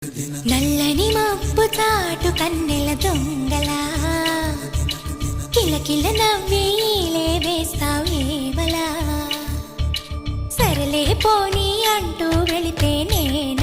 నల్లని మబ్బు చాటు కన్నెల దొంగలా కిలకిల నవ్వేలే వేస్తావు ఏవలా సరలే పోనీ అంటూ వెళితే నేను